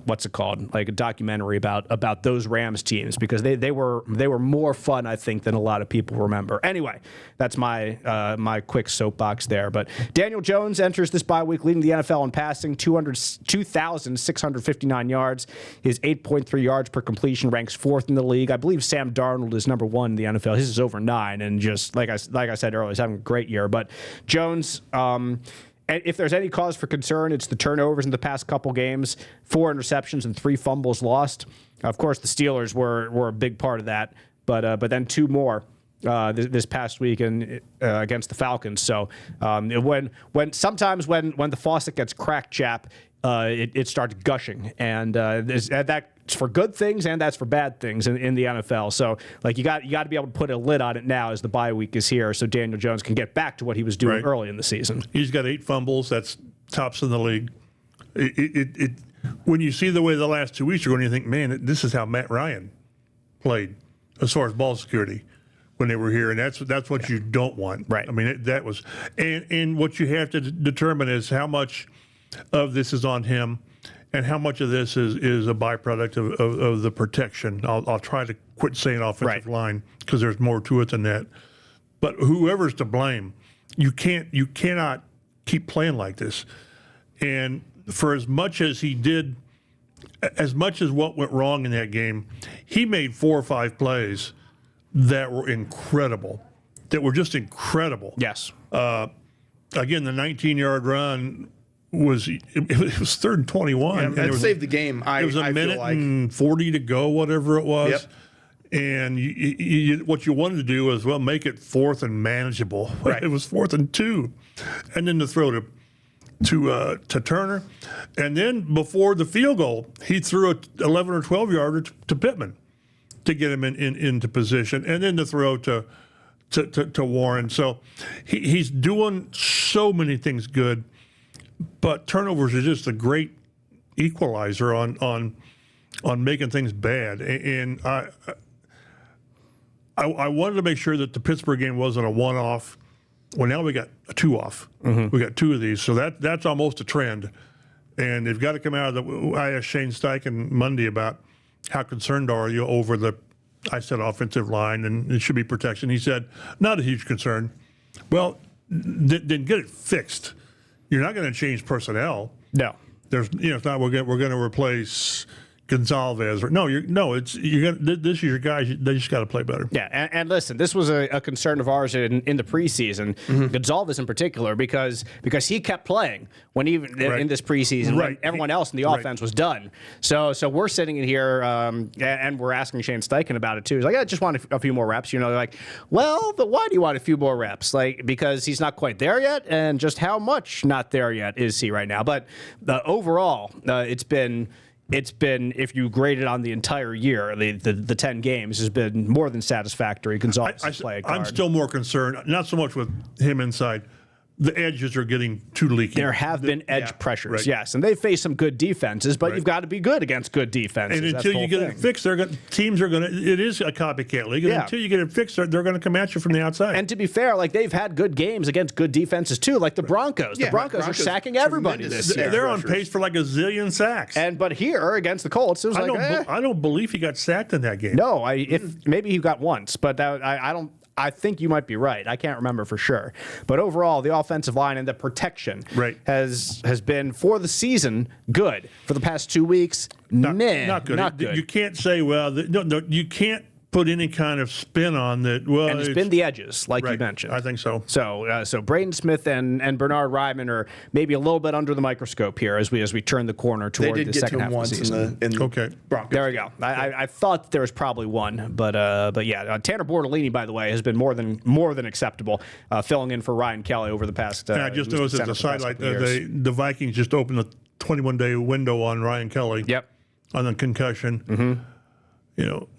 what's it called, like a documentary about those Rams teams, because they were more fun, I think, than a lot of people remember. Anyway, that's my quick soapbox there. But Daniel Jones enters this bye week leading the NFL in passing, 2,659 yards. His 8.3 yards per completion ranks 4th in the league. I believe Sam Darnold is number 1 in the NFL. His is over 9, and just like I said earlier, he's having a great year. But Jones, if there's any cause for concern, it's the turnovers in the past couple games, 4 interceptions and 3 fumbles lost. Of course, the Steelers were a big part of that, but then 2 more this past week against the Falcons. So sometimes when the faucet gets cracked, chap, it starts gushing, and that's for good things and that's for bad things in the NFL. So like you got to be able to put a lid on it now as the bye week is here, so Daniel Jones can get back to what he was doing early in the season. He's got 8 fumbles. That's tops in the league. When you see the way the last 2 weeks are going, you think, man, this is how Matt Ryan played as far as ball security when they were here, and that's what you don't want. Right. I mean, that was and what you have to determine is how much of this is on him and how much of this is a byproduct of the protection. I'll try to quit saying offensive line because there's more to it than that. But whoever's to blame, you cannot keep playing like this. And for as much as he did, as much as what went wrong in that game, he made 4 or 5 plays that were incredible, that were just incredible. Yes. Again, the 19-yard run was 3rd and 21. That saved the game. It was a minute and 40 to go, whatever it was. Yep. And what you wanted to do was, make it 4th and manageable. Right. It was 4th and 2. And then to throw to Turner. And then before the field goal, he threw a 11 or 12-yarder to Pittman to get him into position. And then to throw to Warren. So he's doing so many things good. But turnovers are just a great equalizer on making things bad. And I wanted to make sure that the Pittsburgh game wasn't a one-off. Well, now we got a 2-off. We got 2 of these, so that's almost a trend. And they've got to come out of the. I asked Shane Steichen Monday about how concerned are you over I said offensive line and it should be protection. He said not a huge concern. Well, then get it fixed. You're not going to change personnel. No. It's not we're going to replace Gonzalez. This is your guys. They just got to play better. Yeah, and listen, this was a concern of ours in the preseason, Gonzalez in particular, because he kept playing when even in this preseason when everyone else in the offense was done. So we're sitting in here and we're asking Shane Steichen about it too. He's like, I just want a few more reps. They're like, well, but why do you want a few more reps? Like, because he's not quite there yet, and just how much not there yet is he right now? But overall, it's been, if you grade it on the entire year, the 10 games has been more than satisfactory. Gonzalez's play at guard. I'm still more concerned, not so much with him inside. The edges are getting too leaky. There have been edge pressures, yes, and they face some good defenses, but you've got to be good against good defenses. And until you get it fixed, teams are going to. It is a copycat league. And until you get it fixed, they're going to come at you from the outside. And to be fair, they've had good games against good defenses too, like the Broncos. The Broncos are sacking everybody this year. They're on pace for like a zillion sacks. But here against the Colts, it was I don't believe he got sacked in that game. No, maybe he got once, but I don't. I think you might be right. I can't remember for sure. But overall, the offensive line and the protection has been, for the season, good. For the past 2 weeks, not good. Not good. You can't say, you can't put any kind of spin on that. Well, and it's been the edges, like you mentioned. I think so. So Braden Smith and Bernard Ryman are maybe a little bit under the microscope here as we turn the corner toward the second half of the season. In the Broncos. There we go. I thought there was probably one, but yeah, Tanner Bortolini, by the way, has been more than acceptable, filling in for Ryan Kelly over the past. I just noticed as a sidelight, the Vikings just opened a 21-day window on Ryan Kelly. Yep. On the concussion.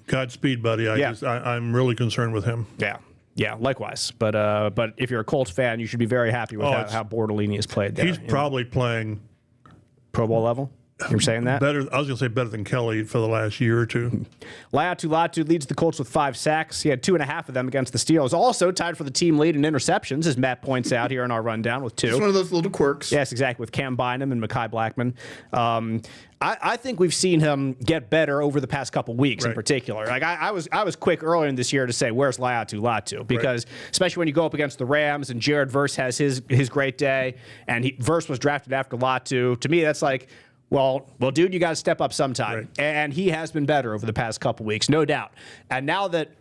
Godspeed, buddy. I'm really concerned with him. Yeah, likewise. But if you're a Colts fan, you should be very happy with how Bortolini has played there. He's probably playing Pro Bowl level. You're saying that? Better. I was going to say better than Kelly for the last year or two. Latu leads the Colts with 5 sacks. He had 2.5 of them against the Steelers. Also tied for the team lead in interceptions, as Matt points out here in our rundown with 2. It's one of those little quirks. Yes, exactly, with Cam Bynum and Mekhi Blackman. I think we've seen him get better over the past couple weeks in particular. Like I was quick earlier in this year to say, where's Latu? Because especially when you go up against the Rams and Jared Verse has his great day, and Verse was drafted after Latu. To me, that's like, well, dude, you got to step up sometime. Right. And he has been better over the past couple weeks, no doubt. And now that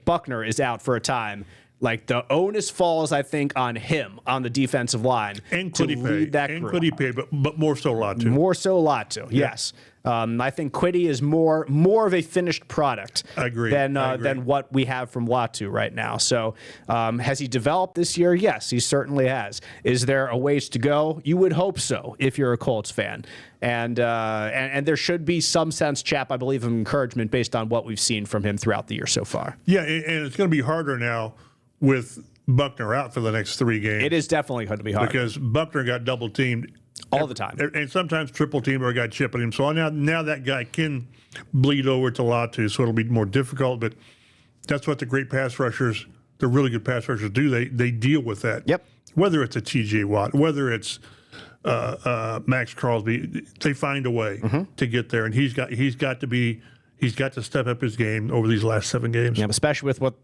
Buckner is out for a time, Like the onus falls, I think, on him on the defensive line And to could he lead pay? that And group. could he pay? But more so Latu. More so Latu, yes. I think Quiddy is more of a finished product I agree. than what we have from Latu right now. So has he developed this year? Yes, he certainly has. Is there a ways to go? You would hope so if you're a Colts fan. And there should be some sense, Chap, I believe, of encouragement based on what we've seen from him throughout the year so far. Yeah, and it's going to be harder now with Buckner out for the next 3 games. It is definitely going to be hard. Because Buckner got double teamed all the time. and sometimes triple teamed or got chipping him. So now that guy can bleed over to Latu, so it'll be more difficult. But that's what the great pass rushers, the really good pass rushers, do. They deal with that. Yep. Whether it's a T.J. Watt, whether it's Max Crosby, they find a way to get there, and he's got to step up his game over these last 7 games. Yeah, especially with what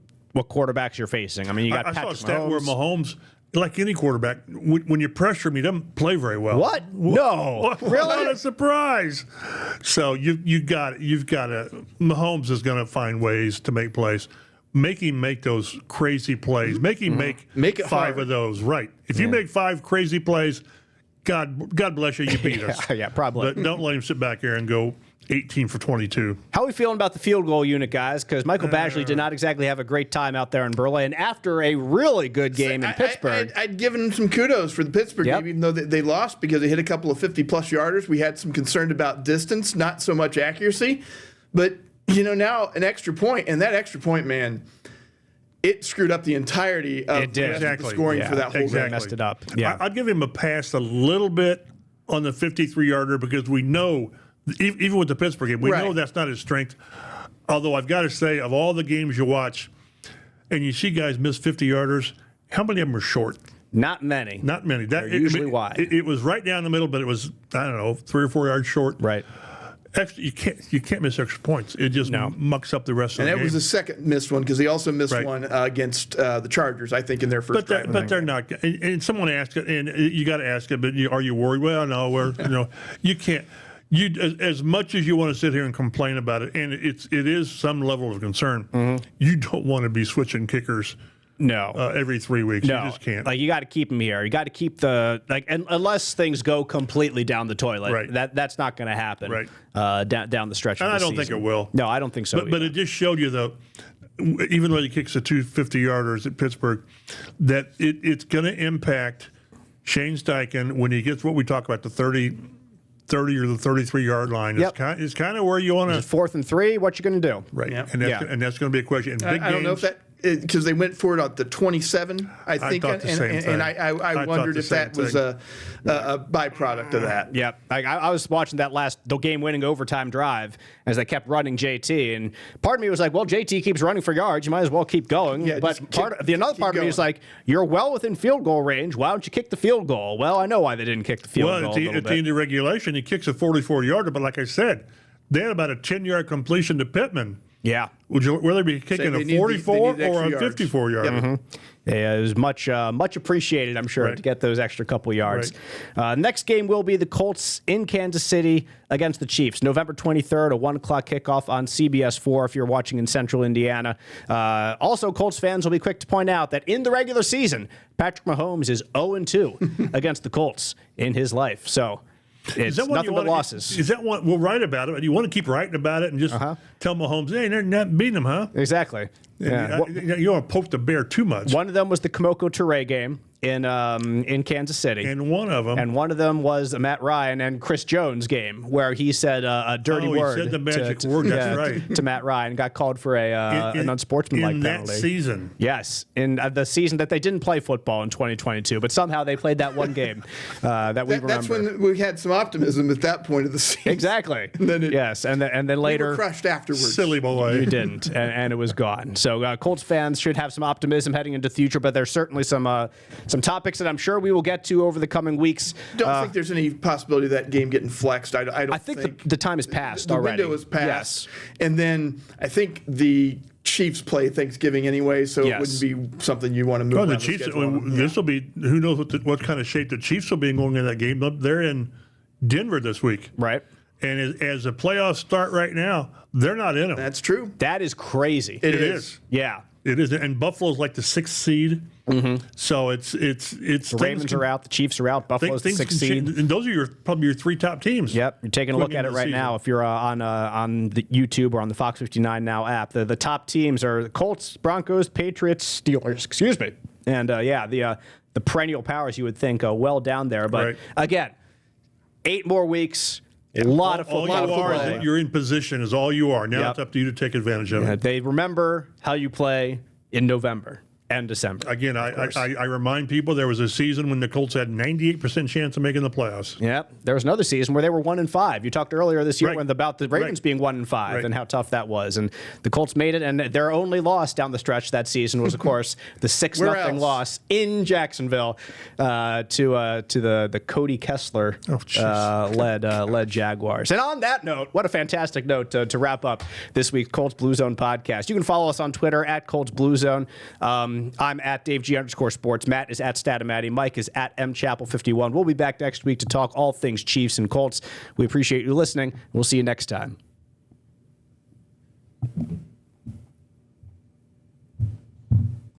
quarterbacks you're facing. I mean, you got I saw a Patrick stat Mahomes. where Mahomes, like any quarterback, when you pressure him, he doesn't play very well. What? No, really? What a surprise! So you've got to. Mahomes is going to find ways to make plays. Make him make those crazy plays. Make him make it 5 hard. of those. Right. If you make 5 crazy plays, God bless you. You beat us. Yeah, probably. But don't let him sit back here and go 18 for 22. How are we feeling about the field goal unit, guys? Because Michael Badgley did not exactly have a great time out there in Berlin after a really good game in Pittsburgh. I'd given him some kudos for the Pittsburgh Yep. game, even though they lost because they hit a couple of 50-plus yarders. We had some concern about distance, not so much accuracy. But, now an extra point, and that extra point, man, it screwed up the entirety of the scoring for that whole game. Messed it up. Yeah. I'd give him a pass a little bit on the 53-yarder because we know, even with the Pittsburgh game, we know that's not his strength. Although I've got to say, of all the games you watch and you see guys miss 50-yarders, how many of them are short? Not many. Not many. They're usually wide. It was right down the middle, but it was, I don't know, 3 or 4 yards short. Right. You can't miss extra points. It just mucks up the rest of the game. And that was the second missed one because he also missed one against the Chargers, I think, in their first drive. But they're not. And someone asked it, and you got to ask it. But are you worried? Well, no. You can't. As much as you want to sit here and complain about it, and it is some level of concern. You don't want to be switching kickers. No. Every 3 weeks. No. You just can't. Like, you got to keep them here. You got to keep unless things go completely down the toilet. Right. That's not going to happen. Right. Down the stretch. And of the I don't season. think it will. No, I don't think so. But it just showed you, though, even though he kicks the 2 50-yarders at Pittsburgh, that it's going to impact Shane Steichen when he gets what we talk about, the 30 or the 33-yard line. Yep. It's kind of where you want to. 4th and 3. What you going to do? Right. Yep. And that's going to be a question. In big I don't know if games, that because they went for it at the 27, I think, thought the same thing. and I wondered if that was a byproduct of that. Yep. I was watching the game-winning overtime drive as they kept running JT, and part of me was like, well, JT keeps running for yards. You might as well keep going. Yeah, but another part of me is going. like, you're well within field goal range. Why don't you kick the field goal? Well, I know why they didn't kick the field goal. Well, at the end of regulation, he kicks a 44-yarder, but like I said, they had about a 10-yard completion to Pittman. Yeah. Would you rather be kicking a 44 or a 54-yarder? Yep. Yeah, it was much appreciated, I'm sure, to get those extra couple yards. Next game will be the Colts in Kansas City against the Chiefs. November 23rd, a 1 o'clock kickoff on CBS 4 if you're watching in central Indiana. Also, Colts fans will be quick to point out that in the regular season, Patrick Mahomes is 0-2 against the Colts in his life. So it's nothing but losses. Is that what we'll write about it? You want to keep writing about it and just tell Mahomes, hey, they're not beating him, huh? Exactly. Yeah. You don't want to poke the bear too much. One of them was the Kamoko Toure game in Kansas City. And one of them was a Matt Ryan and Chris Jones game where he said a dirty word. He said the magic word. That's right. To Matt Ryan, got called for an unsportsmanlike penalty. In that season. Yes, in the season that they didn't play football in 2022, but somehow they played that one game that we remember. That's when we had some optimism at that point of the season. Exactly. And then later we were crushed afterwards. Silly boy. You didn't, and it was gone. So Colts fans should have some optimism heading into the future, but there's certainly some topics that I'm sure we will get to over the coming weeks. Don't think there's any possibility of that game getting flexed. I think the time has passed the already. The window has passed. Yes. And then I think the Chiefs play Thanksgiving anyway, so it wouldn't be something you want to move. Well, the Chiefs. This will be. Who knows what kind of shape the Chiefs will be in going in that game? They're in Denver this week, right? And as the playoffs start right now, they're not in them. That's true. That is crazy. It is. Yeah. It is, and Buffalo's like the 6th seed. So it's The Ravens are out. The Chiefs are out. Buffalo's the 6th seed. And those are probably your 3 top teams. Yep, you're taking a look at it right now. If you're on the YouTube or on the Fox 59 Now app, the top teams are the Colts, Broncos, Patriots, Steelers. Excuse me, and the perennial powers you would think well down there. But again, 8 more weeks. A lot of football. You're in position is all you are. Now it's up to you to take advantage of it. They remember how you play in November and December. Again, I remind people there was a season when the Colts had 98% chance of making the playoffs. Yep. There was another season where they were 1-5. You talked earlier this year about the Ravens being 1-5 and how tough that was. And the Colts made it, and their only loss down the stretch that season was, of course, the 6-0 loss in Jacksonville to the Cody Kessler led Jaguars. And on that note, what a fantastic note to wrap up this week's Colts Blue Zone podcast. You can follow us on Twitter at Colts Blue Zone. I'm at DaveG_Sports. Matt is at Statomatty. Mike is at MChapel51. We'll be back next week to talk all things Chiefs and Colts. We appreciate you listening. We'll see you next time.